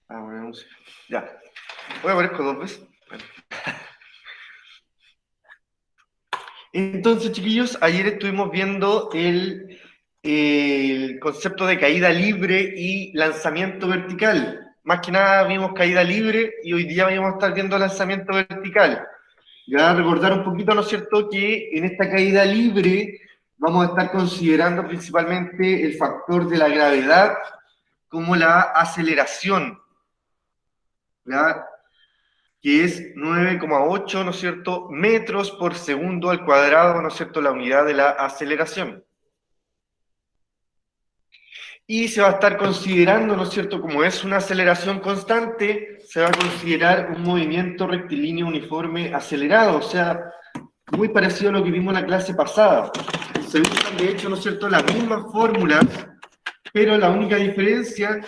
Bueno, ya. Voy a poner con 2 veces. Bueno. Entonces, chiquillos, ayer estuvimos viendo el concepto de caída libre y lanzamiento vertical. Más que nada vimos caída libre y hoy día vamos a estar viendo lanzamiento vertical. Ya recordar un poquito, ¿no es cierto?, que en esta caída libre vamos a estar considerando principalmente el factor de la gravedad como la aceleración, ¿ya?, que es 9,8, ¿no es cierto?, metros por segundo al cuadrado, ¿no es cierto?, la unidad de la aceleración. Y se va a estar considerando, ¿no es cierto?, como es una aceleración constante, se va a considerar un movimiento rectilíneo uniforme acelerado, o sea, muy parecido a lo que vimos en la clase pasada. Se usan, de hecho, ¿no es cierto?, las mismas fórmulas, pero la única diferencia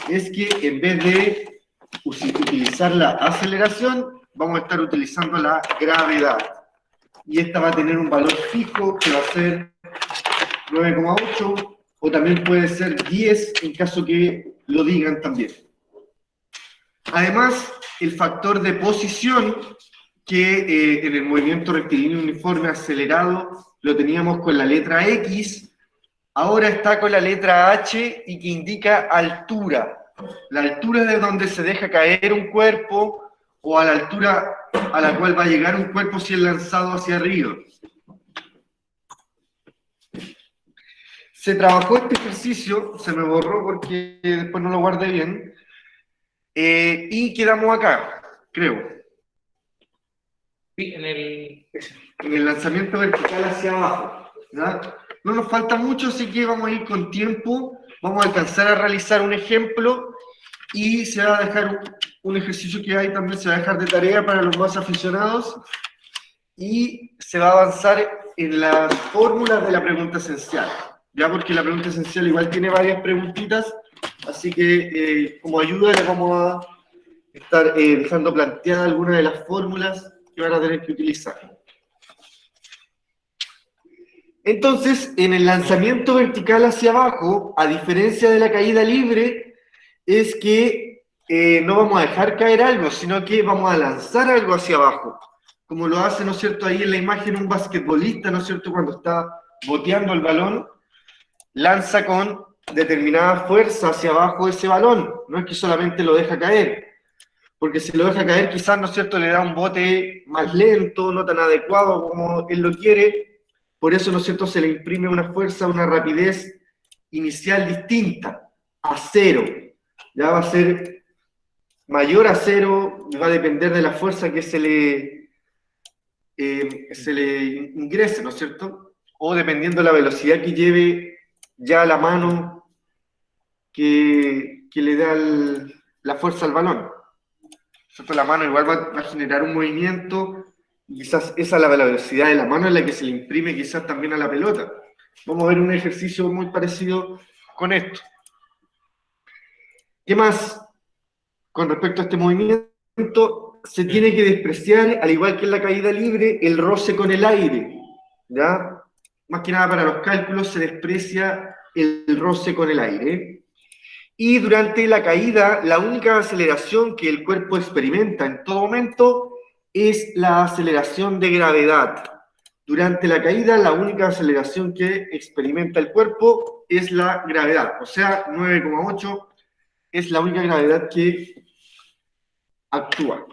es que en vez de utilizar la aceleración, vamos a estar utilizando la gravedad. Y esta va a tener un valor fijo que va a ser 9,8, o también puede ser 10 en caso que lo digan también. Además, el factor de posición, que en el movimiento rectilíneo uniforme acelerado lo teníamos con la letra X, ahora está con la letra H y que indica altura. La altura de donde se deja caer un cuerpo o a la altura a la cual va a llegar un cuerpo si es lanzado hacia arriba. Se trabajó este ejercicio, se me borró porque después no lo guardé bien, y quedamos acá, creo. Sí, en el lanzamiento vertical hacia abajo, ¿ya? No nos falta mucho, así que vamos a ir con tiempo, vamos a alcanzar a realizar un ejemplo y se va a dejar un ejercicio que hay también, se va a dejar de tarea para los más aficionados y se va a avanzar en las fórmulas de la pregunta esencial, ya, porque la pregunta esencial igual tiene varias preguntitas, así que como ayuda les vamos a estar dejando planteadas algunas de las fórmulas que van a tener que utilizar. Entonces, en el lanzamiento vertical hacia abajo, a diferencia de la caída libre, es que no vamos a dejar caer algo, sino que vamos a lanzar algo hacia abajo. Como lo hace, ¿no es cierto?, ahí en la imagen un basquetbolista, ¿no es cierto?, cuando está boteando el balón, lanza con determinada fuerza hacia abajo ese balón. No es que solamente lo deja caer, porque si lo deja caer quizás, ¿no es cierto?, le da un bote más lento, no tan adecuado como él lo quiere. Por eso, ¿no es cierto?, se le imprime una fuerza, una rapidez inicial distinta, a cero. Ya va a ser mayor a cero, va a depender de la fuerza que se le ingrese, ¿no es cierto? O dependiendo de la velocidad que lleve ya la mano que le da la fuerza al balón. ¿Cierto? La mano igual va a generar un movimiento, y quizás esa es la velocidad de la mano en la que se le imprime quizás también a la pelota. Vamos a ver un ejercicio muy parecido con esto. ¿Qué más? Con respecto a este movimiento, se tiene que despreciar, al igual que en la caída libre, el roce con el aire, ¿ya? Más que nada para los cálculos se desprecia el roce con el aire. Y durante la caída, la única aceleración que el cuerpo experimenta en todo momento es la aceleración de gravedad. Durante la caída, la única aceleración que experimenta el cuerpo es la gravedad. O sea, 9,8 es la única gravedad que actúa.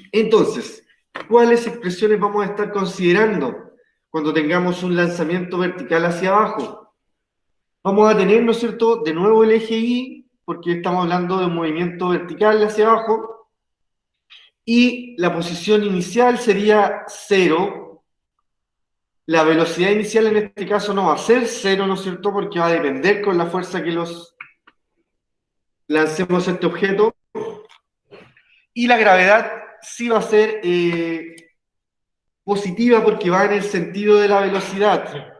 Entonces, ¿cuáles expresiones vamos a estar considerando cuando tengamos un lanzamiento vertical hacia abajo? Vamos a tener, ¿no es cierto?, de nuevo el eje Y, porque estamos hablando de un movimiento vertical hacia abajo, y la posición inicial sería 0. La velocidad inicial en este caso no va a ser 0, ¿no es cierto?, porque va a depender con la fuerza que los lancemos a este objeto, y la gravedad sí va a ser positiva porque va en el sentido de la velocidad,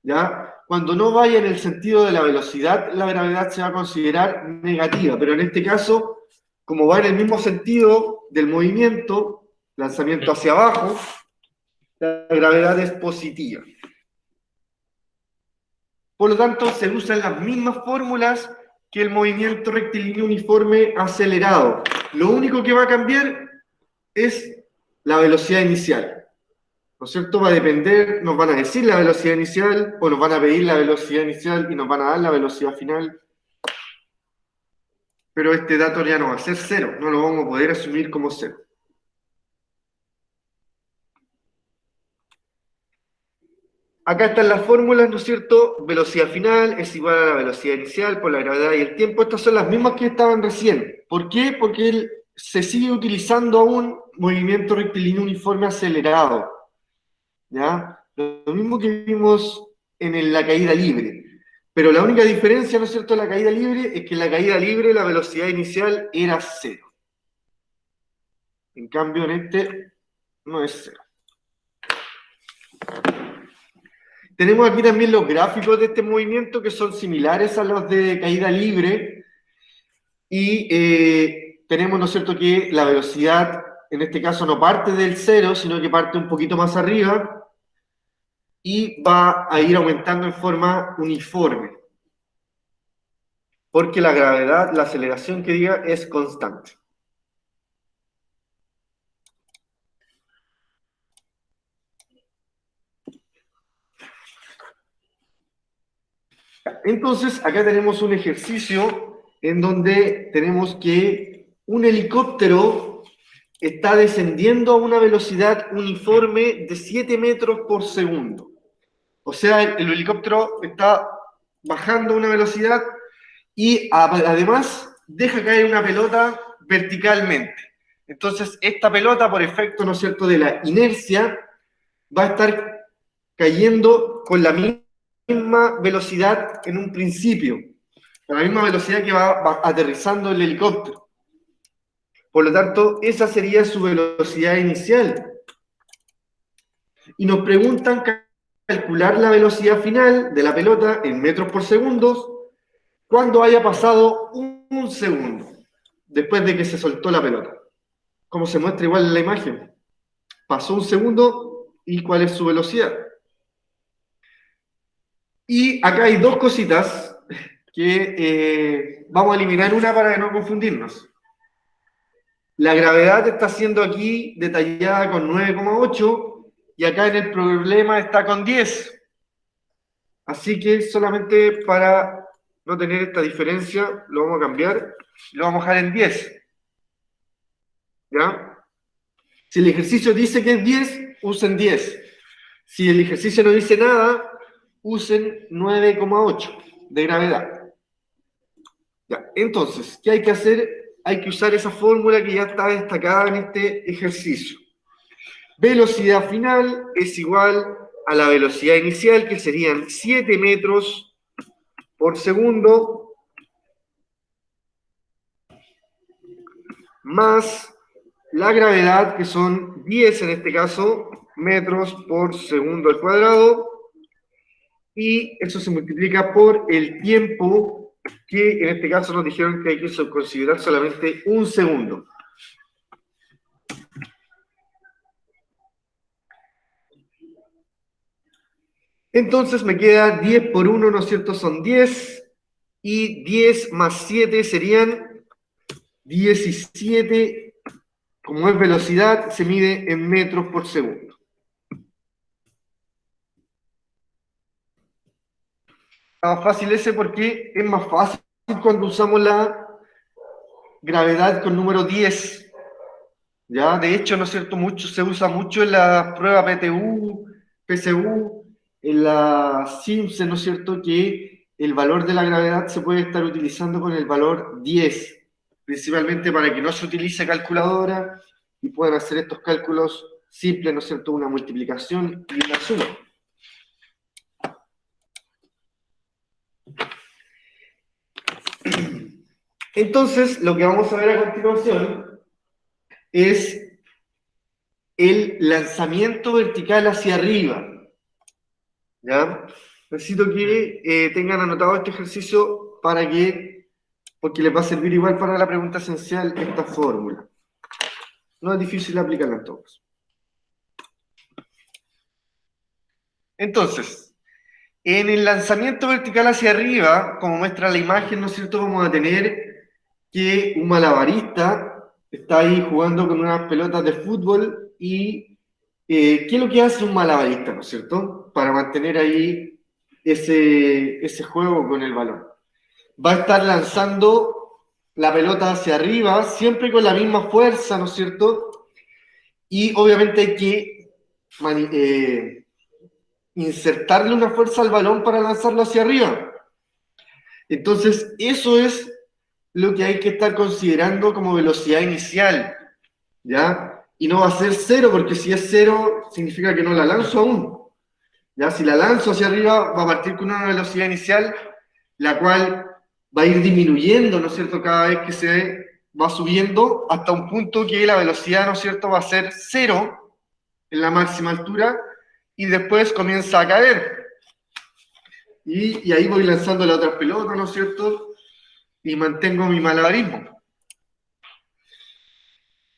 ¿ya? Cuando no vaya en el sentido de la velocidad, la gravedad se va a considerar negativa, pero en este caso, como va en el mismo sentido del movimiento, lanzamiento hacia abajo, la gravedad es positiva. Por lo tanto, se usan las mismas fórmulas que el movimiento rectilíneo uniforme acelerado. Lo único que va a cambiar es la velocidad inicial. ¿No es cierto? Va a depender, nos van a decir la velocidad inicial, o nos van a pedir la velocidad inicial y nos van a dar la velocidad final. Pero este dato ya no va a ser cero, no lo vamos a poder asumir como cero. Acá están las fórmulas, ¿no es cierto? Velocidad final es igual a la velocidad inicial por la gravedad y el tiempo. Estas son las mismas que estaban recién. ¿Por qué? Porque se sigue utilizando aún movimiento rectilíneo uniforme acelerado. ¿Ya? Lo mismo que vimos en la caída libre. Pero la única diferencia, ¿no es cierto?, de la caída libre es que en la caída libre la velocidad inicial era cero. En cambio, en este no es cero. Tenemos aquí también los gráficos de este movimiento que son similares a los de caída libre y tenemos, ¿no es cierto?, que la velocidad en este caso no parte del cero, sino que parte un poquito más arriba y va a ir aumentando en forma uniforme, porque la gravedad, la aceleración que diga, es constante. Entonces, acá tenemos un ejercicio en donde tenemos que un helicóptero está descendiendo a una velocidad uniforme de 7 metros por segundo. O sea, el helicóptero está bajando a una velocidad y además deja caer una pelota verticalmente. Entonces, esta pelota, por efecto, ¿no es cierto?, de la inercia, va a estar cayendo con la misma velocidad en un principio, con la misma velocidad que va aterrizando el helicóptero. Por lo tanto, esa sería su velocidad inicial. Y nos preguntan calcular la velocidad final de la pelota en metros por segundo cuando haya pasado un segundo después de que se soltó la pelota. Como se muestra igual en la imagen. Pasó un segundo y cuál es su velocidad. Y acá hay dos cositas que vamos a eliminar una para no confundirnos. La gravedad está siendo aquí detallada con 9,8 y acá en el problema está con 10. Así que solamente para no tener esta diferencia, lo vamos a cambiar y lo vamos a dejar en 10. ¿Ya? Si el ejercicio dice que es 10, usen 10. Si el ejercicio no dice nada, usen 9,8 de gravedad. Ya, entonces, ¿qué hay que hacer? Hay que usar esa fórmula que ya está destacada en este ejercicio. Velocidad final es igual a la velocidad inicial, que serían 7 metros por segundo, más la gravedad, que son 10 en este caso, metros por segundo al cuadrado, y eso se multiplica por el tiempo, que en este caso nos dijeron que hay que considerar solamente un segundo. Entonces me queda 10 por 1, ¿no es cierto? Son 10, y 10 más 7 serían 17. Como es velocidad, se mide en metros por segundo. Está más fácil ese porque es más fácil cuando usamos la gravedad con número 10. ¿Ya? De hecho, ¿no es cierto? Se usa mucho en la prueba PTU, PSU, en la Simpson, ¿no es cierto? Que el valor de la gravedad se puede estar utilizando con el valor 10, principalmente para que no se utilice calculadora y puedan hacer estos cálculos simples, ¿no es cierto? Una multiplicación y una suma. Entonces, lo que vamos a ver a continuación es el lanzamiento vertical hacia arriba. ¿Ya? Necesito que tengan anotado este ejercicio porque les va a servir igual para la pregunta esencial esta fórmula. No es difícil aplicarla en todos. Entonces, En el lanzamiento vertical hacia arriba, como muestra la imagen, ¿no es cierto?, vamos a tener que un malabarista está ahí jugando con unas pelotas de fútbol y ¿qué es lo que hace un malabarista, ¿no es cierto?, para mantener ahí ese juego con el balón. Va a estar lanzando la pelota hacia arriba, siempre con la misma fuerza, ¿no es cierto? Y obviamente hay que insertarle una fuerza al balón para lanzarlo hacia arriba. Entonces, eso es lo que hay que estar considerando como velocidad inicial, ¿ya? Y no va a ser cero, porque si es cero, significa que no la lanzo aún, ¿ya? Si la lanzo hacia arriba, va a partir con una velocidad inicial, la cual va a ir disminuyendo, ¿no es cierto?, cada vez que se va subiendo, hasta un punto que la velocidad, ¿no es cierto?, va a ser cero en la máxima altura, y después comienza a caer. Y ahí voy lanzando la otra pelota, ¿no es cierto?, y mantengo mi malabarismo.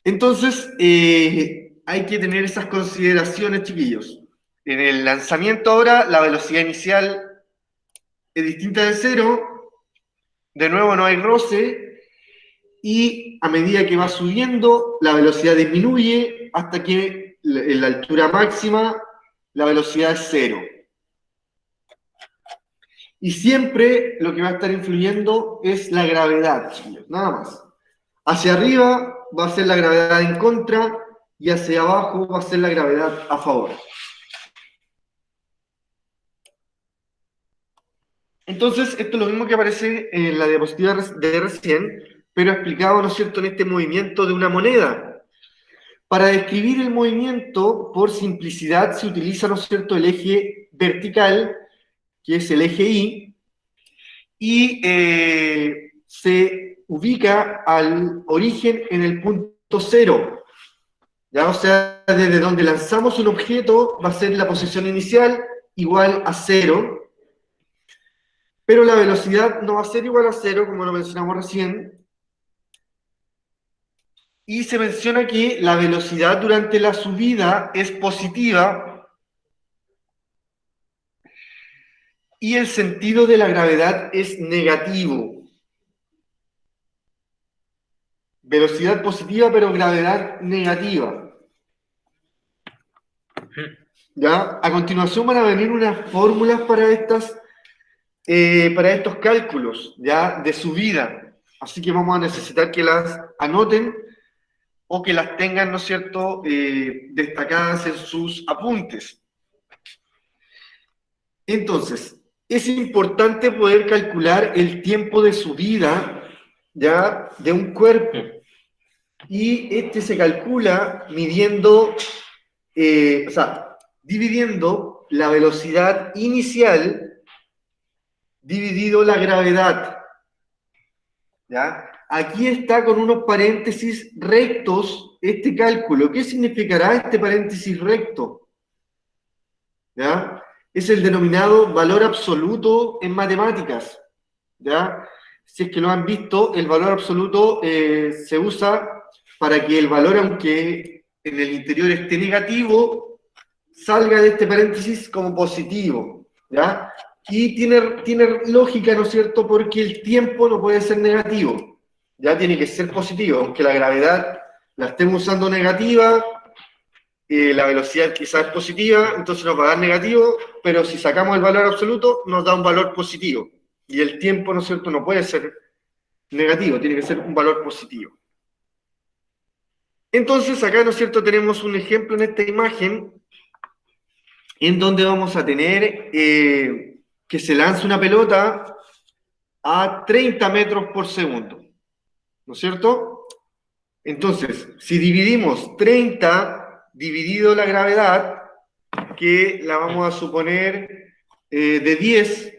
Entonces, hay que tener esas consideraciones, chiquillos. En el lanzamiento ahora, la velocidad inicial es distinta de cero, de nuevo no hay roce, y a medida que va subiendo, la velocidad disminuye hasta que en la altura máxima la velocidad es cero. Y siempre lo que va a estar influyendo es la gravedad, chiquillos, nada más. Hacia arriba va a ser la gravedad en contra y hacia abajo va a ser la gravedad a favor. Entonces, esto es lo mismo que aparece en la diapositiva de recién, pero explicado, ¿no es cierto?, en este movimiento de una moneda. Para describir el movimiento, por simplicidad, se utiliza, ¿no es cierto?, el eje vertical, que es el eje Y, y se ubica al origen en el punto cero. ¿Ya? O sea, desde donde lanzamos un objeto va a ser la posición inicial igual a cero, pero la velocidad no va a ser igual a cero, como lo mencionamos recién, y se menciona que la velocidad durante la subida es positiva y el sentido de la gravedad es negativo. Velocidad positiva, pero gravedad negativa. ¿Ya? A continuación van a venir unas fórmulas para estos cálculos, ¿ya?, de subida. Así que vamos a necesitar que las anoten o que las tengan, ¿no es cierto?, destacadas en sus apuntes. Entonces, es importante poder calcular el tiempo de subida, ¿ya?, de un cuerpo. Y este se calcula midiendo, dividiendo la velocidad inicial dividido la gravedad. ¿Ya? Aquí está con unos paréntesis rectos este cálculo. ¿Qué significará este paréntesis recto? ¿Ya? Es el denominado valor absoluto en matemáticas. ¿Ya? Si es que lo han visto, el valor absoluto se usa para que el valor, aunque en el interior esté negativo, salga de este paréntesis como positivo. ¿Ya? Y tiene lógica, ¿no es cierto?, porque el tiempo no puede ser negativo, ya tiene que ser positivo, aunque la gravedad la estemos usando negativa, la velocidad quizás es positiva, entonces nos va a dar negativo, pero si sacamos el valor absoluto, nos da un valor positivo. Y el tiempo, ¿no es cierto?, no puede ser negativo, tiene que ser un valor positivo. Entonces, acá, ¿no es cierto?, tenemos un ejemplo en esta imagen, en donde vamos a tener que se lanza una pelota a 30 metros por segundo, ¿no es cierto? Entonces, si dividimos 30 dividido la gravedad, que la vamos a suponer de 10,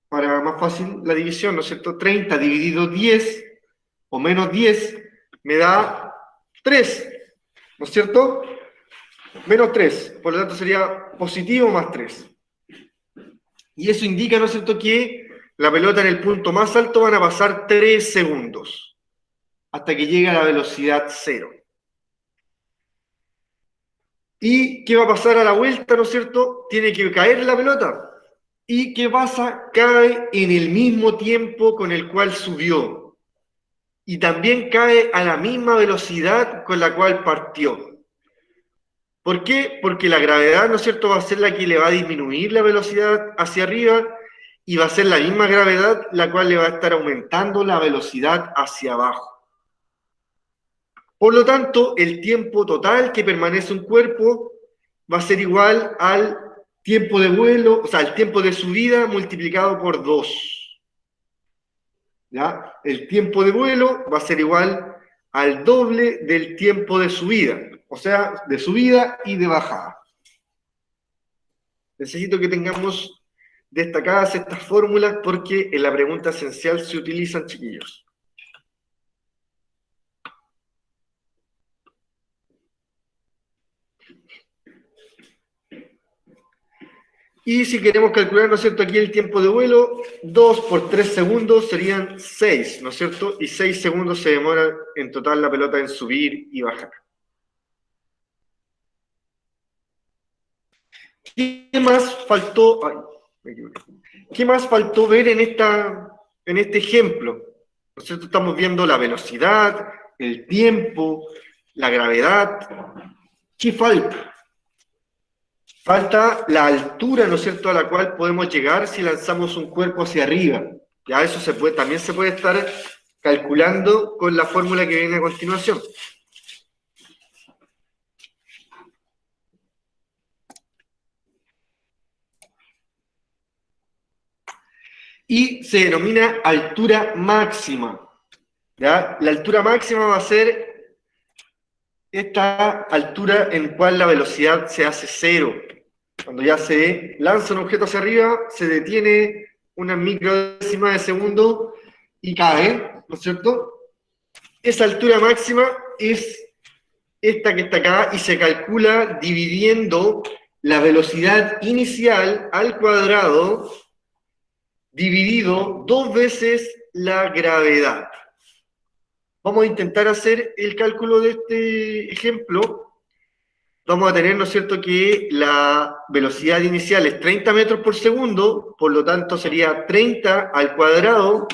para más fácil la división, ¿no es cierto? 30 dividido 10, o menos 10, me da 3, ¿no es cierto? Menos 3, por lo tanto sería positivo más 3. Y eso indica, ¿no es cierto?, que la pelota en el punto más alto van a pasar 3 segundos, hasta que llegue a la velocidad 0. ¿Y qué va a pasar a la vuelta, no es cierto? Tiene que caer la pelota. ¿Y qué pasa? Cae en el mismo tiempo con el cual subió. Y también cae a la misma velocidad con la cual partió. ¿Por qué? Porque la gravedad, ¿no es cierto?, va a ser la que le va a disminuir la velocidad hacia arriba y va a ser la misma gravedad la cual le va a estar aumentando la velocidad hacia abajo. Por lo tanto, el tiempo total que permanece un cuerpo va a ser igual al tiempo de vuelo, o sea, el tiempo de subida multiplicado por 2. ¿Ya? El tiempo de vuelo va a ser igual al doble del tiempo de subida, o sea, de subida y de bajada. Necesito que tengamos destacadas estas fórmulas porque en la pregunta esencial se utilizan, chiquillos. Y si queremos calcular, ¿no es cierto?, aquí el tiempo de vuelo, 2 por 3 segundos serían 6, ¿no es cierto? Y 6 segundos se demora en total la pelota en subir y bajar. ¿Qué más faltó? Ay, me equivoqué. ¿Qué más faltó ver en este ejemplo? ¿No es cierto? Estamos viendo la velocidad, el tiempo, la gravedad. ¿Qué falta? Falta la altura, ¿no es cierto?, a la cual podemos llegar si lanzamos un cuerpo hacia arriba. Ya eso también se puede estar calculando con la fórmula que viene a continuación. Y se denomina altura máxima. ¿Ya? La altura máxima va a ser esta altura en cual la velocidad se hace cero. Cuando ya se lanza un objeto hacia arriba, se detiene una microdécima de segundo y cae, ¿no es cierto? Esa altura máxima es esta que está acá y se calcula dividiendo la velocidad inicial al cuadrado dividido 2 veces la gravedad. Vamos a intentar hacer el cálculo de este ejemplo. Vamos a tener, ¿no es cierto?, que la velocidad inicial es 30 metros por segundo, por lo tanto sería 30 al cuadrado,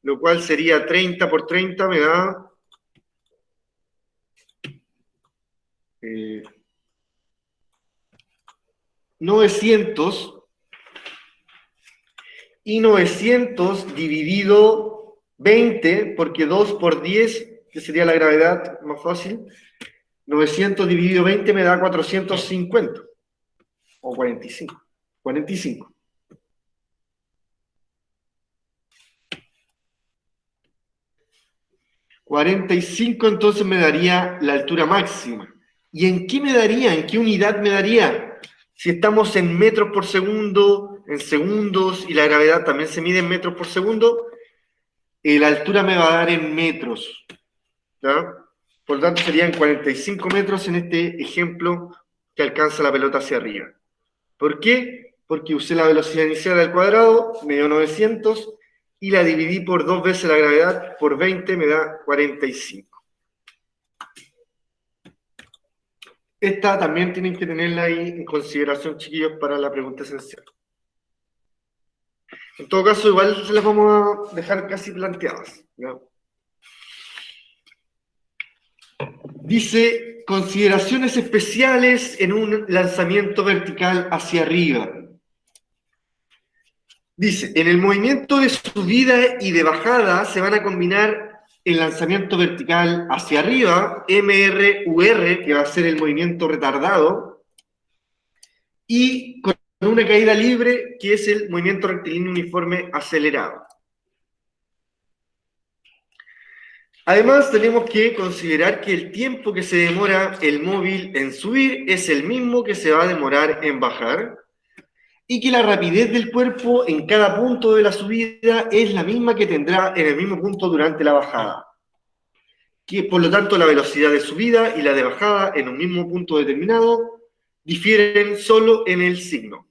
lo cual sería 30 por 30, me da 900, y 900 dividido 20, porque 2 por 10, que sería la gravedad más fácil, 900 dividido 20 me da 450, o 45. 45. 45 entonces me daría la altura máxima. ¿Y en qué me daría? ¿En qué unidad me daría? Si estamos en metros por segundo, en segundos, y la gravedad también se mide en metros por segundo, la altura me va a dar en metros. ¿Ya? Por lo tanto, serían 45 metros en este ejemplo que alcanza la pelota hacia arriba. ¿Por qué? Porque usé la velocidad inicial al cuadrado, me dio 900, y la dividí por 2 veces la gravedad, por 20 me da 45. Esta también tienen que tenerla ahí en consideración, chiquillos, para la pregunta esencial. En todo caso, igual se las vamos a dejar casi planteadas, ¿no? Dice, consideraciones especiales en un lanzamiento vertical hacia arriba. Dice, en el movimiento de subida y de bajada se van a combinar el lanzamiento vertical hacia arriba, MRUR, que va a ser el movimiento retardado, y con una caída libre, que es el movimiento rectilíneo uniforme acelerado. Además, tenemos que considerar que el tiempo que se demora el móvil en subir es el mismo que se va a demorar en bajar, y que la rapidez del cuerpo en cada punto de la subida es la misma que tendrá en el mismo punto durante la bajada. Que por lo tanto la velocidad de subida y la de bajada en un mismo punto determinado difieren solo en el signo.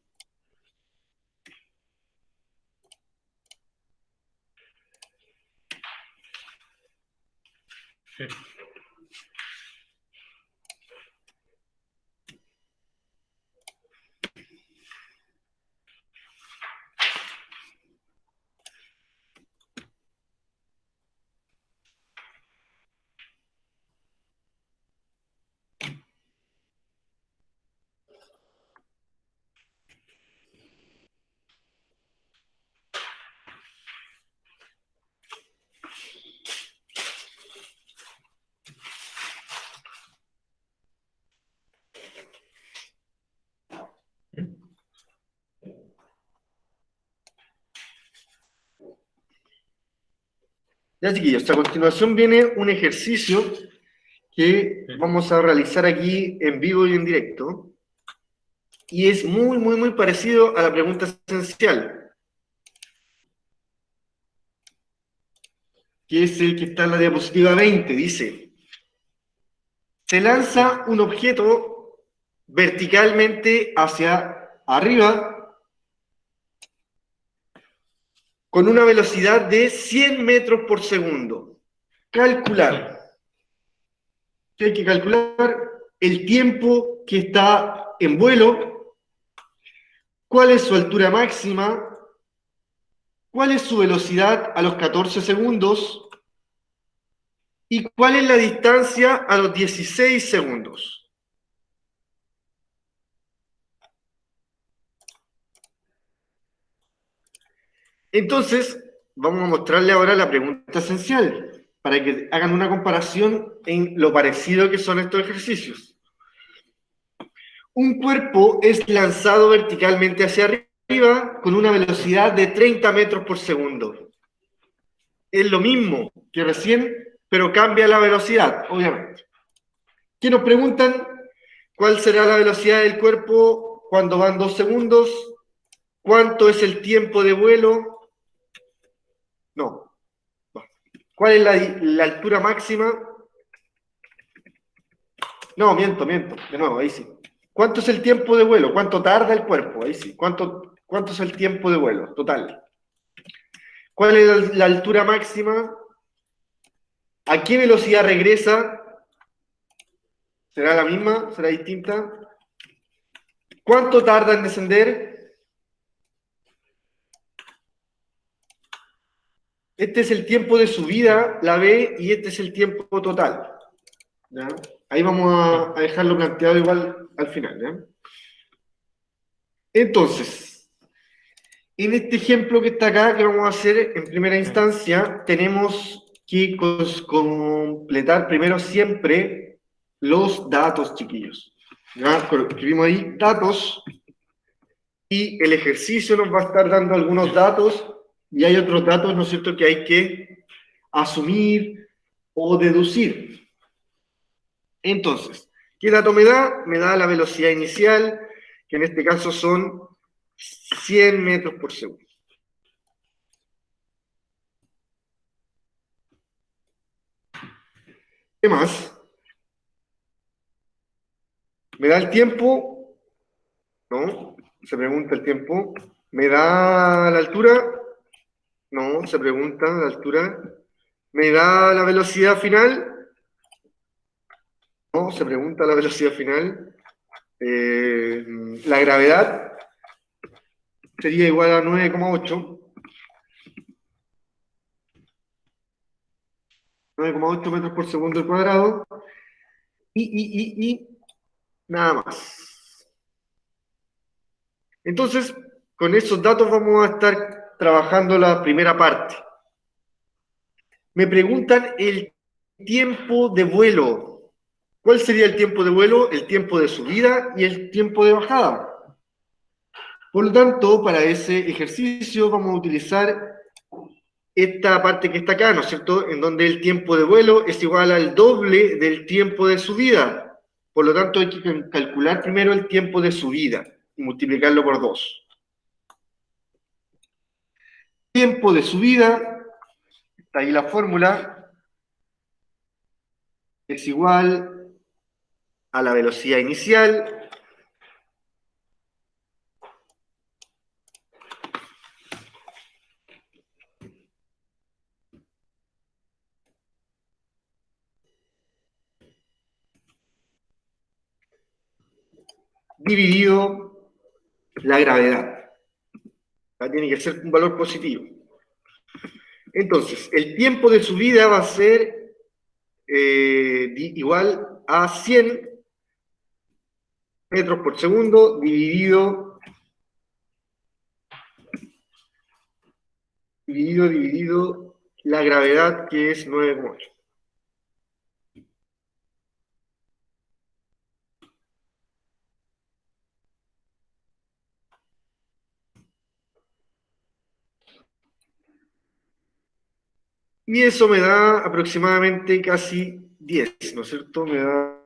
Ya, chiquillos, a continuación viene un ejercicio que vamos a realizar aquí en vivo y en directo. Y es muy parecido a la pregunta esencial, que es el que está en la diapositiva 20. Dice, se lanza un objeto verticalmente hacia arriba con una velocidad de 100 metros por segundo. Calcular. ¿Qué hay que calcular? El tiempo que está en vuelo, cuál es su altura máxima, cuál es su velocidad a los 14 segundos y cuál es la distancia a los 16 segundos. Entonces, vamos a mostrarle ahora la pregunta esencial, para que hagan una comparación en lo parecido que son estos ejercicios. Un cuerpo es lanzado verticalmente hacia arriba con una velocidad de 30 metros por segundo. Es lo mismo que recién, pero cambia la velocidad, obviamente. ¿Qué nos preguntan? ¿Cuál será la velocidad del cuerpo cuando van 2 segundos? ¿Cuánto es el tiempo de vuelo? No. ¿Cuál es la altura máxima? No, miento. De nuevo, ahí sí. ¿Cuánto es el tiempo de vuelo? ¿Cuánto tarda el cuerpo? Ahí sí. ¿Cuánto es el tiempo de vuelo total? ¿Cuál es la altura máxima? ¿A qué velocidad regresa? ¿Será la misma? ¿Será distinta? ¿Cuánto tarda en descender? Este es el tiempo de subida, la B, y este es el tiempo total. ¿Ya? Ahí vamos a dejarlo planteado igual al final. ¿Ya? Entonces, en este ejemplo que está acá, que vamos a hacer en primera instancia, tenemos que completar primero siempre los datos, chiquillos. ¿Ya? Escribimos ahí datos y el ejercicio nos va a estar dando algunos datos y hay otros datos, ¿no es cierto?, que hay que asumir o deducir. Entonces, ¿qué dato me da? Me da la velocidad inicial, que en este caso son 100 metros por segundo. ¿Qué más? ¿Me da el tiempo? No, se pregunta el tiempo. ¿Me da la altura? No, se pregunta la altura. ¿Me da la velocidad final? No, se pregunta la velocidad final. La gravedad sería igual a 9,8. 9,8 metros por segundo al cuadrado. Y nada más. Entonces, con esos datos vamos a estar trabajando la primera parte. Me preguntan el tiempo de vuelo. ¿Cuál sería el tiempo de vuelo? El tiempo de subida y el tiempo de bajada. Por lo tanto, para ese ejercicio vamos a utilizar esta parte que está acá, ¿no es cierto?, en donde el tiempo de vuelo es igual al doble del tiempo de subida. Por lo tanto, hay que calcular primero el tiempo de subida y multiplicarlo por 2. Tiempo de subida, está ahí la fórmula, es igual a la velocidad inicial dividido la gravedad. Tiene que ser un valor positivo. Entonces, el tiempo de subida va a ser igual a 100 metros por segundo dividido la gravedad, que es 9,8. Y eso me da aproximadamente casi 10, ¿no es cierto? Me da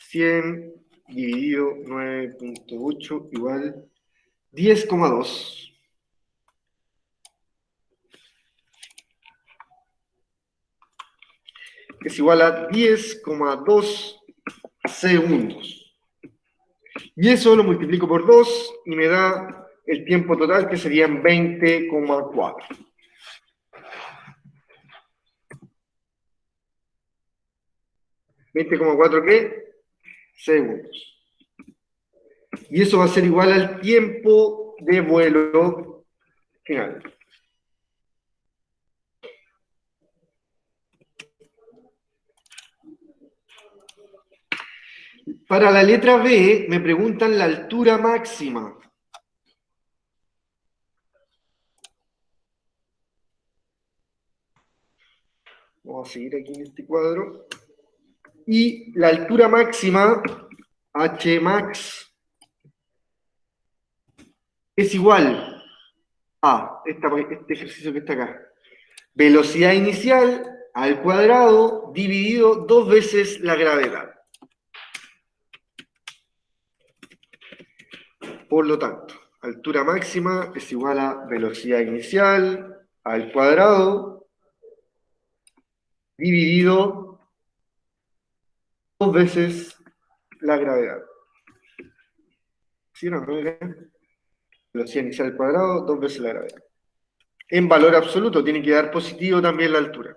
100 dividido 9.8 igual 10,2. Es igual a 10,2 segundos. Y eso lo multiplico por 2 y me da el tiempo total que serían 20,4. 20,4 ¿qué? Segundos. Y eso va a ser igual al tiempo de vuelo final. Para la letra B me preguntan la altura máxima. Vamos a seguir aquí en este cuadro. Y la altura máxima, H max, es igual a este ejercicio que está acá. Velocidad inicial al cuadrado dividido 2 veces la gravedad. Por lo tanto, altura máxima es igual a velocidad inicial al cuadrado dividido 2 veces la gravedad. ¿Sí o no? Velocidad inicial al cuadrado, 2 veces la gravedad. En valor absoluto, tiene que dar positivo también la altura.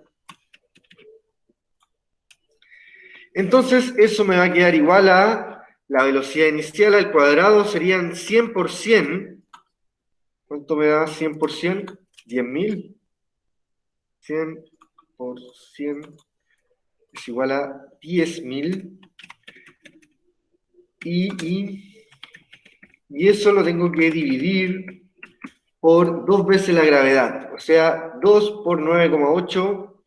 Entonces, eso me va a quedar igual a la velocidad inicial al cuadrado, serían 100%. ¿Cuánto me da 100%? 10.000. 100 por 100 es igual a 10.000. Y eso lo tengo que dividir por 2 veces la gravedad. O sea, 2 por 9,8.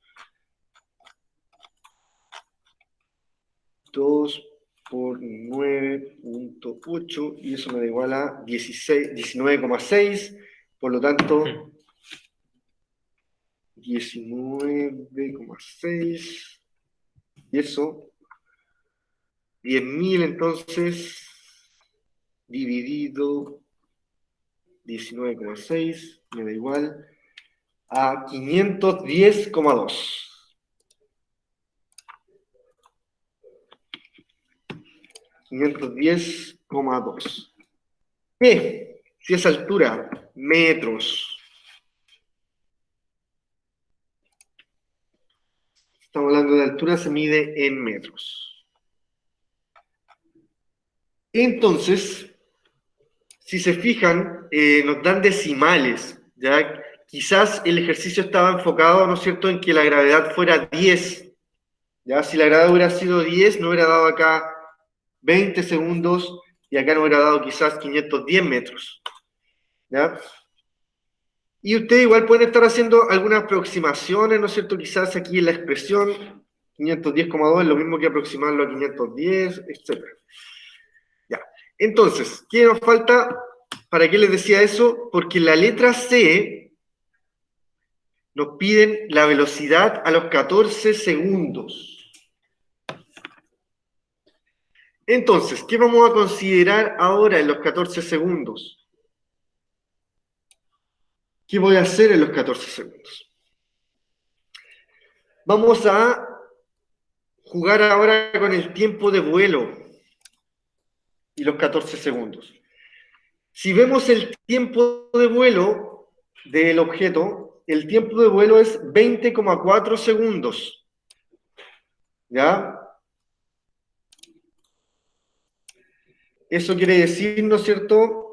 2 por 9.8 y eso me da igual a 19,6. Por lo tanto, 19,6. Y eso, 10.000 entonces, dividido 19,6, me da igual a 510,2. 510,2. ¿Qué? Si es altura, metros. Estamos hablando de altura, se mide en metros. Entonces, si se fijan, nos dan decimales, ¿ya? Quizás el ejercicio estaba enfocado, ¿no es cierto?, en que la gravedad fuera 10. ¿Ya? Si la gravedad hubiera sido 10, no hubiera dado acá 20 segundos y acá no hubiera dado quizás 510 metros. ¿Ya? Y ustedes igual pueden estar haciendo algunas aproximaciones, ¿no es cierto? Quizás aquí en la expresión 510,2 es lo mismo que aproximarlo a 510, etc. Ya. Entonces, ¿qué nos falta? ¿Para qué les decía eso? Porque en la letra C nos piden la velocidad a los 14 segundos. Entonces, ¿qué vamos a considerar ahora en los 14 segundos? ¿Qué voy a hacer en los 14 segundos? Vamos a jugar ahora con el tiempo de vuelo y los 14 segundos. Si vemos el tiempo de vuelo del objeto, el tiempo de vuelo es 20,4 segundos. ¿Ya? Eso quiere decir, ¿no es cierto?,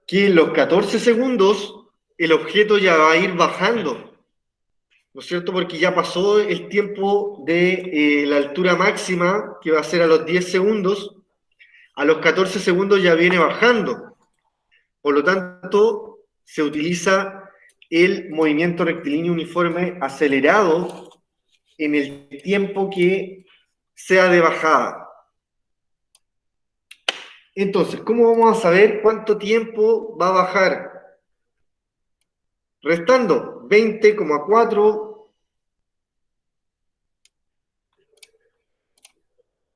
que en los 14 segundos el objeto ya va a ir bajando, ¿no es cierto? Porque ya pasó el tiempo de la altura máxima, que va a ser a los 10 segundos, a los 14 segundos ya viene bajando. Por lo tanto, se utiliza el movimiento rectilíneo uniforme acelerado en el tiempo que sea de bajada. Entonces, ¿cómo vamos a saber cuánto tiempo va a bajar? Restando 20,4.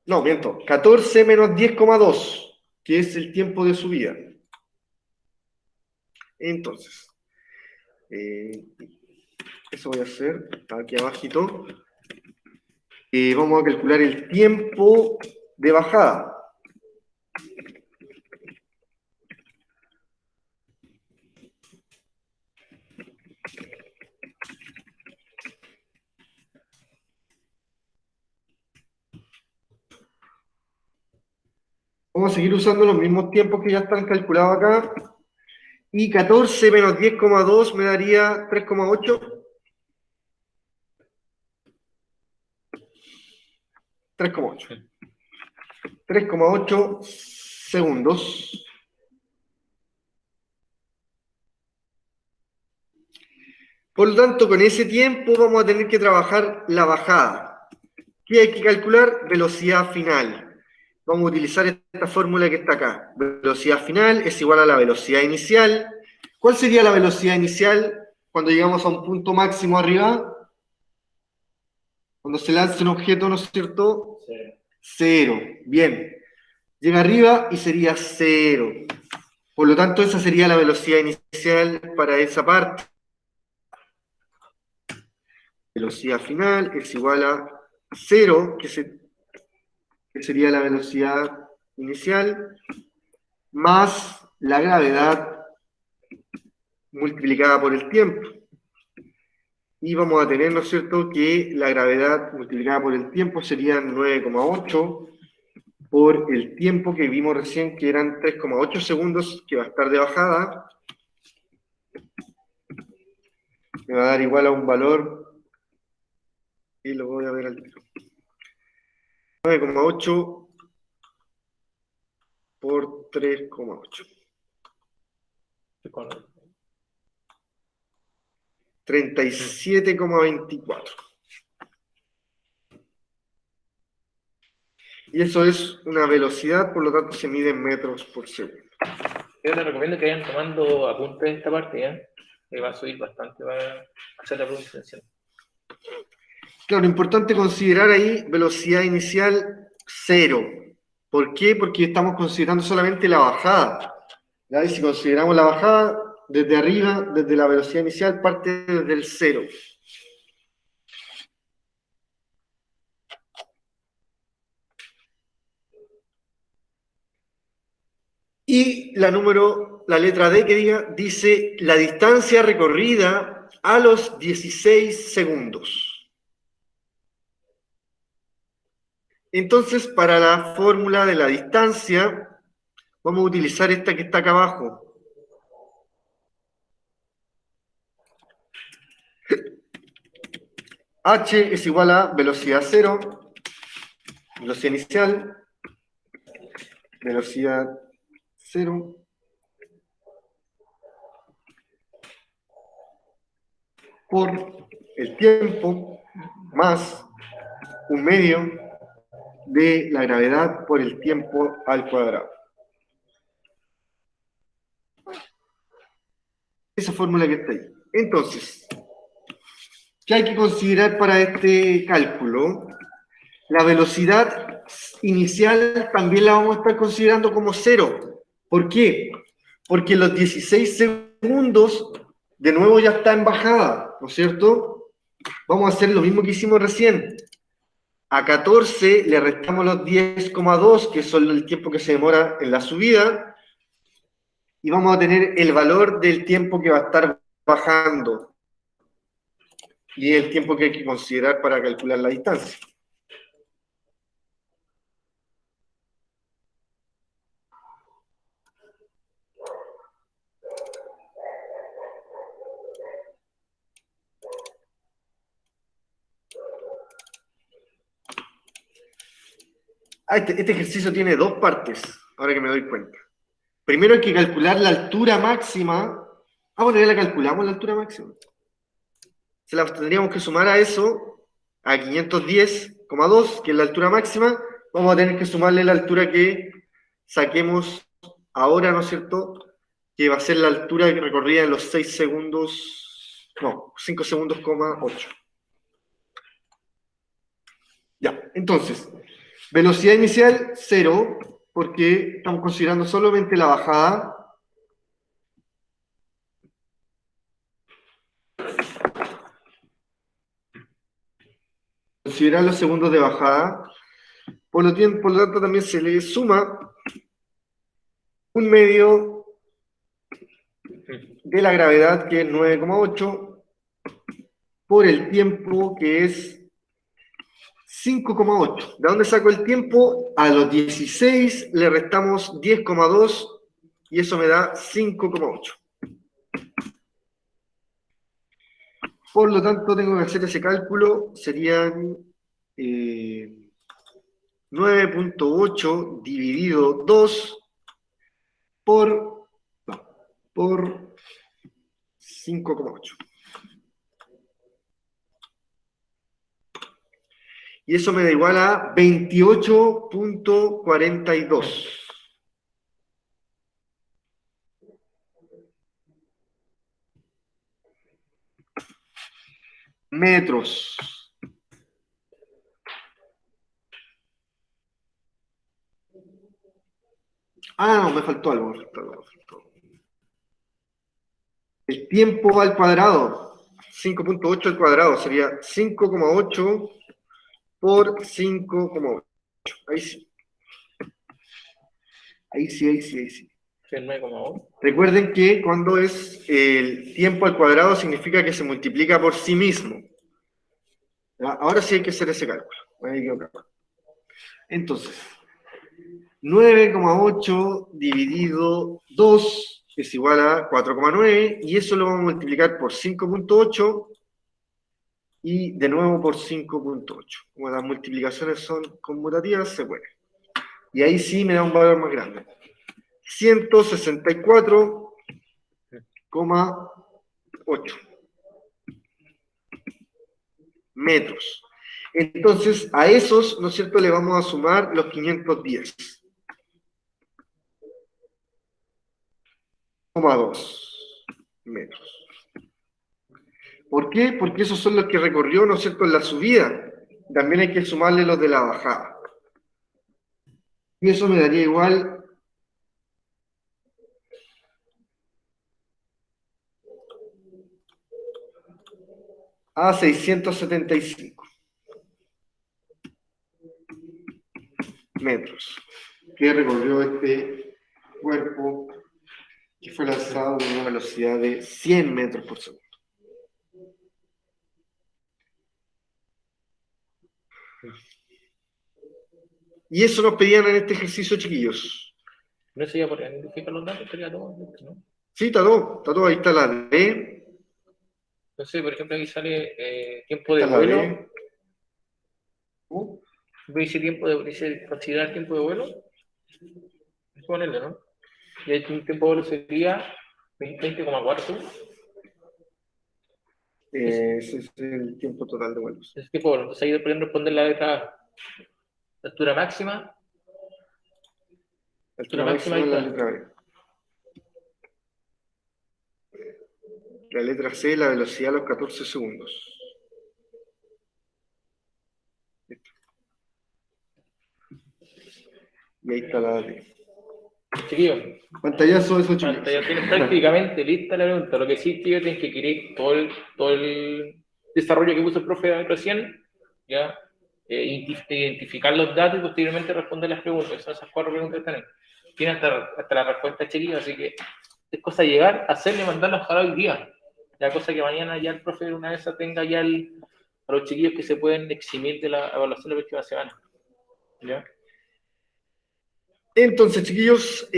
No, miento. 14 menos 10,2, que es el tiempo de subida. Entonces, eso voy a hacer aquí abajito. Vamos a calcular el tiempo de bajada. Vamos a seguir usando los mismos tiempos que ya están calculados acá. Y 14 menos 10,2 me daría 3,8. 3,8. 3,8 segundos. Por lo tanto, con ese tiempo vamos a tener que trabajar la bajada. ¿Qué hay que calcular? Velocidad final. Vamos a utilizar esta fórmula que está acá. Velocidad final es igual a la velocidad inicial. ¿Cuál sería la velocidad inicial cuando llegamos a un punto máximo arriba? Cuando se lanza un objeto, ¿no es cierto? Cero. Bien. Llega arriba y sería 0. Por lo tanto, esa sería la velocidad inicial para esa parte. Velocidad final es igual a 0, que sería la velocidad inicial, más la gravedad multiplicada por el tiempo. Y vamos a tener, ¿no es cierto?, que la gravedad multiplicada por el tiempo sería 9,8 por el tiempo que vimos recién, que eran 3,8 segundos, que va a estar de bajada. Me va a dar igual a un valor, y lo voy a ver al tiro. 9,8 por 3,8. 37,24. Y eso es una velocidad, por lo tanto se mide en metros por segundo. Yo les recomiendo que vayan tomando apuntes de esta parte, ¿ya? Que va a subir bastante, va a hacer la pronunciación. Claro, lo importante considerar ahí velocidad inicial 0. ¿Por qué? Porque estamos considerando solamente la bajada. ¿Ya? Y si consideramos la bajada, desde arriba, desde la velocidad inicial, parte desde el 0. Y la letra D que dice la distancia recorrida a los 16 segundos. Entonces, para la fórmula de la distancia, vamos a utilizar esta que está acá abajo. H es igual a velocidad 0, velocidad inicial, velocidad 0, por el tiempo más un medio de la gravedad por el tiempo al cuadrado. Esa fórmula que está ahí. Entonces, ¿qué hay que considerar para este cálculo? La velocidad inicial también la vamos a estar considerando como 0. ¿Por qué? Porque los 16 segundos de nuevo ya está en bajada, ¿no es cierto? Vamos a hacer lo mismo que hicimos recién. A 14 le restamos los 10,2, que son el tiempo que se demora en la subida, y vamos a tener el valor del tiempo que va a estar bajando, y el tiempo que hay que considerar para calcular la distancia. Este ejercicio tiene dos partes, ahora que me doy cuenta. Primero hay que calcular la altura máxima. Bueno, ya la calculamos la altura máxima. Se la tendríamos que sumar a eso, a 510,2, que es la altura máxima. Vamos a tener que sumarle la altura que saquemos ahora, ¿no es cierto? Que va a ser la altura recorrida en los 6 segundos No, 5 segundos, 8. Ya, entonces, velocidad inicial, 0, porque estamos considerando solamente la bajada. Considerar los segundos de bajada. Por lo tanto, también se le suma un medio de la gravedad, que es 9,8, por el tiempo, que es 5,8. ¿De dónde saco el tiempo? A los 16 le restamos 10,2 y eso me da 5,8. Por lo tanto, tengo que hacer ese cálculo. Serían 9,8 dividido 2 por 5,8. Y eso me da igual a 28,42 metros. Ah, no, me faltó algo. El tiempo al cuadrado, 5,8 al cuadrado, sería 5,8 por 5,8. Ahí sí. Ahí sí. El 9,1. Recuerden que cuando es el tiempo al cuadrado significa que se multiplica por sí mismo. ¿Ya? Ahora sí hay que hacer ese cálculo. Entonces, 9,8 dividido 2 es igual a 4,9 y eso lo vamos a multiplicar por 5,8 y de nuevo por 5,8. Como las multiplicaciones son conmutativas, se puede. Y ahí sí me da un valor más grande. 164,8 metros. Entonces, a esos, ¿no es cierto?, le vamos a sumar los 510,2 metros. ¿Por qué? Porque esos son los que recorrió, ¿no es cierto?, en la subida. También hay que sumarle los de la bajada. Y eso me daría igual a 675 metros que recorrió este cuerpo que fue lanzado con una velocidad de 100 metros por segundo. Y eso nos pedían en este ejercicio, chiquillos. No sé, ya por identificar los datos, estaría todo, ¿no? Sí, está todo. Ahí está la D. Entonces, por ejemplo, aquí sale tiempo de Está la vuelo. D. Dice dice considerar tiempo de vuelo. Es ponerle, ¿no? Y el tiempo de vuelo sería 20,4. Ese es el tiempo total de vuelos. Ese tiempo de vuelo. Entonces ahí pueden responder la letra A. La altura máxima. Altura máxima es la letra B. La letra C, la velocidad a los 14 segundos. Y ahí está la D. Chiquillos. Pantallazo de esos chiquillos. Ya tienes prácticamente lista la pregunta. Lo que sí, tío, tienes que querer todo el desarrollo que puso el profe recién, ya, identificar los datos y posteriormente responder las preguntas. Son esas 4 preguntas que tenemos. Tiene hasta la respuesta, chiquillos, así que es cosa de llegar, hacerle, mandarlos ojalá hoy día. Ya cosa que mañana ya el profe una vez tenga ya a los chiquillos que se pueden eximir de la evaluación de la próxima semana. ¿Ya? Entonces, chiquillos,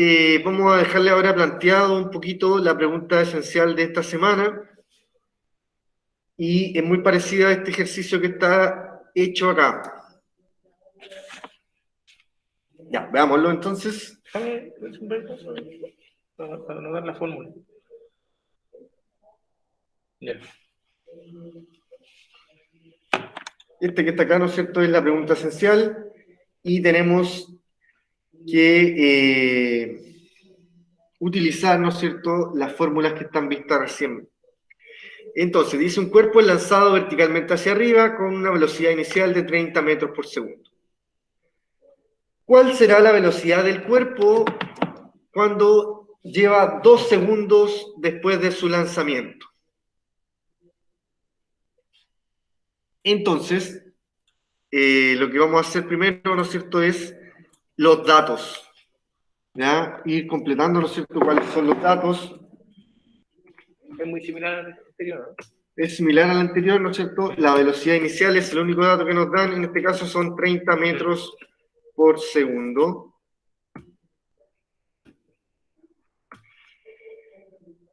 vamos a dejarle ahora planteado un poquito la pregunta esencial de esta semana. Y es muy parecida a este ejercicio que está hecho acá. Ya, veámoslo entonces. Para no dar la fórmula. Bien. Este que está acá, ¿no es cierto?, es la pregunta esencial. Y tenemos que utilizar, ¿no es cierto?, las fórmulas que están vistas recién. Entonces, dice un cuerpo es lanzado verticalmente hacia arriba con una velocidad inicial de 30 metros por segundo. ¿Cuál será la velocidad del cuerpo cuando lleva 2 segundos después de su lanzamiento? Entonces, lo que vamos a hacer primero, ¿no es cierto?, es los datos. ¿Ya? Ir completando, ¿no es cierto?, cuáles son los datos. Es muy similar al anterior, ¿no? Es similar al anterior, ¿no es cierto? La velocidad inicial es el único dato que nos dan, en este caso son 30 metros por segundo.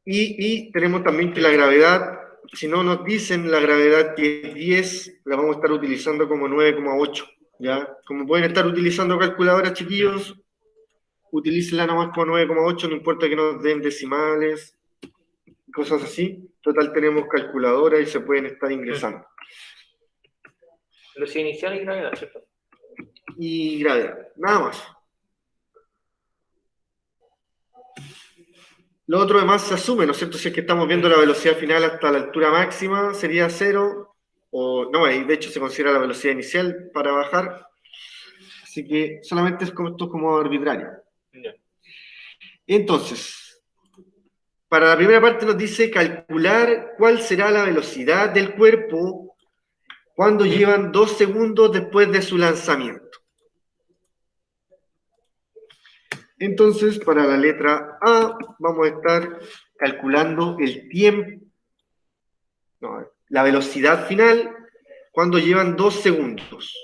Y tenemos también que la gravedad, si no nos dicen la gravedad que es 10, la vamos a estar utilizando como 9,8, ¿ya? Como pueden estar utilizando calculadoras, chiquillos, utilícenla nomás como 9,8, no importa que nos den decimales, cosas así. Total, tenemos calculadora y se pueden estar ingresando. Velocidad inicial y gravedad, ¿cierto? Y gravedad, nada más. Lo otro además se asume, ¿no es cierto? Si es que estamos viendo la velocidad final hasta la altura máxima, sería 0, o no, ahí de hecho se considera la velocidad inicial para bajar, así que solamente es como esto como arbitrario. Yeah. Entonces, para la primera parte nos dice calcular cuál será la velocidad del cuerpo cuando llevan 2 segundos después de su lanzamiento. Entonces, para la letra A, vamos a estar calculando el tiempo, no, la velocidad final cuando llevan 2 segundos.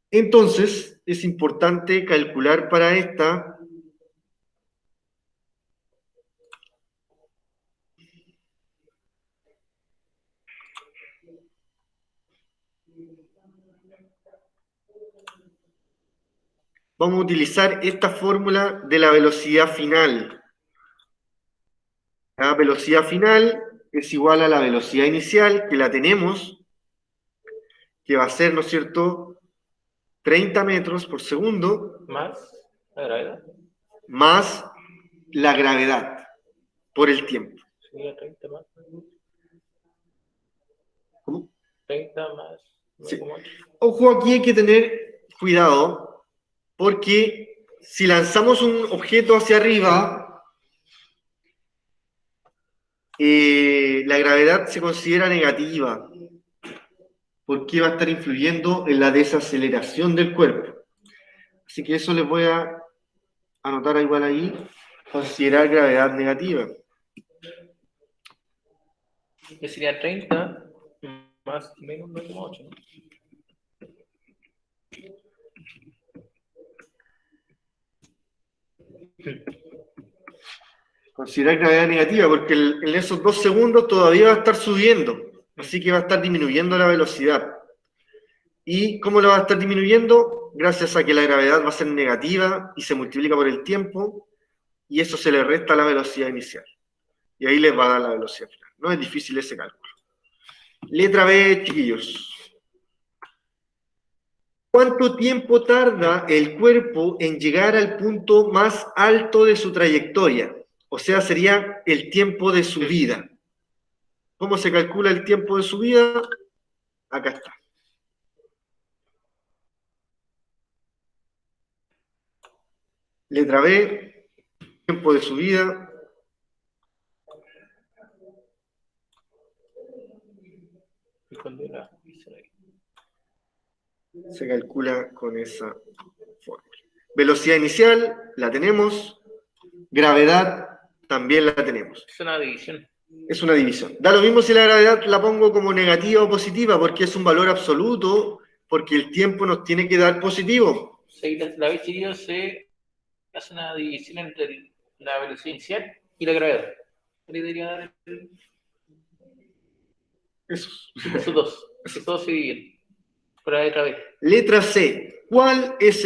Entonces, es importante calcular para esta vamos a utilizar esta fórmula de la velocidad final. La velocidad final es igual a la velocidad inicial, que la tenemos, que va a ser, ¿no es cierto?, 30 metros por segundo, Más la gravedad. más la gravedad por el tiempo. Sería 30 más. ¿Cómo? 30 más. Sí. 9,8. Ojo, aquí hay que tener cuidado, porque si lanzamos un objeto hacia arriba, la gravedad se considera negativa, porque va a estar influyendo en la desaceleración del cuerpo. Así que eso les voy a anotar igual ahí, considerar gravedad negativa. Que sería 30 más menos 9,8, ¿no? Considerar gravedad negativa, porque en esos 2 segundos todavía va a estar subiendo, así que va a estar disminuyendo la velocidad. ¿Y cómo lo va a estar disminuyendo? Gracias a que la gravedad va a ser negativa y se multiplica por el tiempo, y eso se le resta a la velocidad inicial. Y ahí les va a dar la velocidad final. No es difícil ese cálculo. Letra B, chiquillos. ¿Cuánto tiempo tarda el cuerpo en llegar al punto más alto de su trayectoria? O sea, sería el tiempo de su vida. ¿Cómo se calcula el tiempo de su vida? Acá está. Letra B, tiempo de su vida. Y cuando era Se calcula con esa fórmula. Velocidad inicial, la tenemos. Gravedad, también la tenemos. es una división. Es una división. Da lo mismo si la gravedad la pongo como negativa o positiva, porque es un valor absoluto, porque el tiempo nos tiene que dar positivo. Sí, la vez que se hace una división entre la velocidad inicial y la gravedad. ¿Qué le debería dar Esos. esos dos? Esos dos se dividen. Por ahí otra vez. Letra C. ¿Cuál es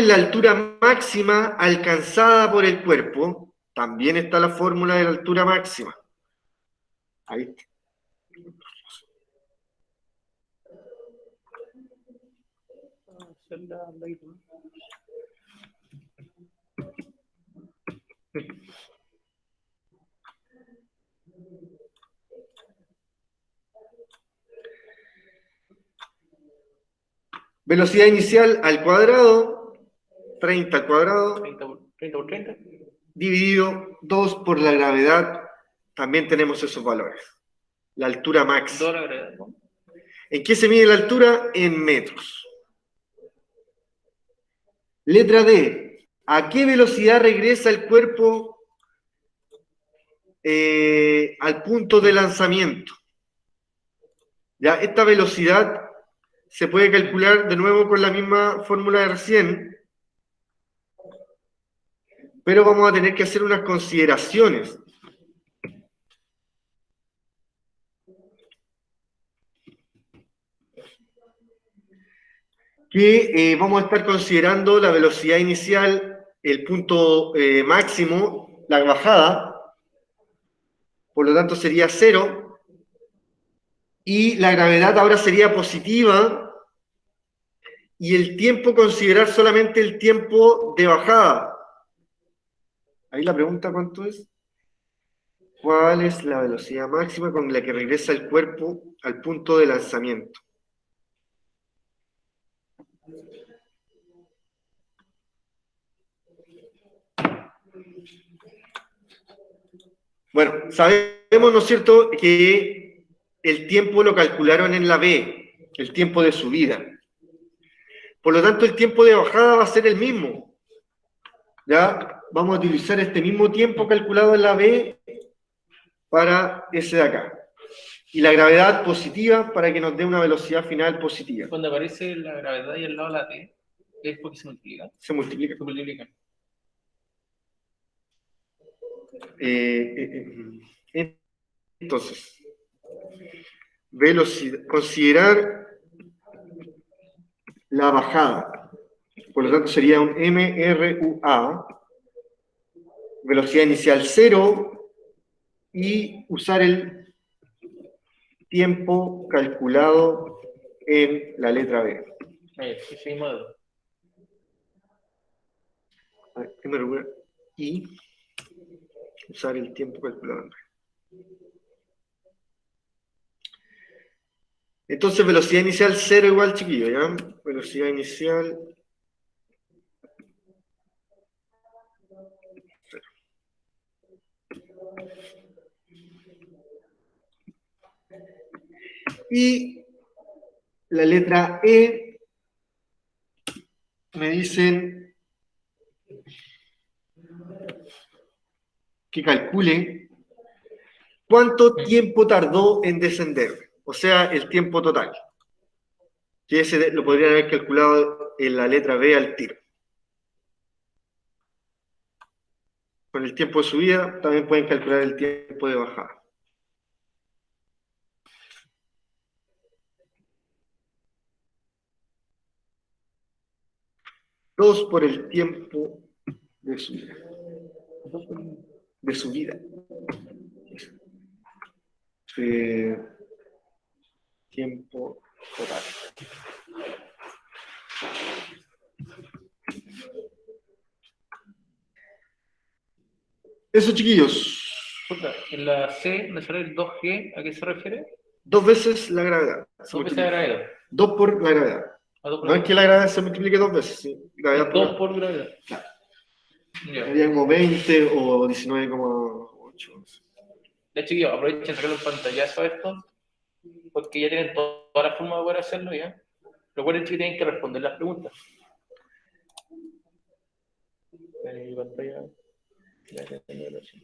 la altura máxima alcanzada por el cuerpo? También está la fórmula de la altura máxima. Ahí está. Velocidad inicial al cuadrado, 30 al cuadrado, 30 por 30. dividido 2 por la gravedad, también tenemos esos valores. La altura max. 2 a la gravedad, ¿no? ¿En qué se mide la altura? En metros. Letra D. ¿A qué velocidad regresa el cuerpo al punto de lanzamiento? Ya, esta velocidad se puede calcular de nuevo con la misma fórmula de recién, pero vamos a tener que hacer unas consideraciones. Que vamos a estar considerando la velocidad inicial, el punto máximo, la bajada, por lo tanto sería 0, y la gravedad ahora sería positiva, y el tiempo considerar solamente el tiempo de bajada. Ahí la pregunta, ¿cuánto es? ¿Cuál es la velocidad máxima con la que regresa el cuerpo al punto de lanzamiento? Bueno, sabemos, ¿no es cierto?, que el tiempo lo calcularon en la B, el tiempo de subida. Por lo tanto, el tiempo de bajada va a ser el mismo. ¿Ya? Vamos a utilizar este mismo tiempo calculado en la B para ese de acá. Y la gravedad positiva para que nos dé una velocidad final positiva. Cuando aparece la gravedad y al lado la T, es porque se multiplica. Se multiplica. Se multiplica. Entonces, velocidad, considerar la bajada. Por lo tanto, sería un MRUA, velocidad inicial 0, y usar el tiempo calculado en la letra B. Sí, modo. MRUA y usar el tiempo calculado en B. Entonces, velocidad inicial 0 igual, chiquillo, ¿ya? Velocidad inicial 0. Y la letra E, me dicen que calcule cuánto tiempo tardó en descender, o sea, el tiempo total. Que ese lo podrían haber calculado en la letra B al tiro. Con el tiempo de subida también pueden calcular el tiempo de bajada. Dos por el tiempo de subida. De subida. Tiempo total. Eso, chiquillos. En la C, ¿me sale el 2G? ¿A qué se refiere? 2 veces la gravedad. 2 veces la gravedad. 2 por la gravedad. No es que la gravedad se multiplique 2 veces. ¿Sí? Gravedad 2 por gravedad. Claro. Ya. Sería como 20 o 19,8. De hecho, yo aprovechen de sacarle un pantallazo a esto, porque ya tienen toda la forma de poder hacerlo ya. Recuerden que tienen que responder las preguntas. Mi pantalla. Ya tengo la opción.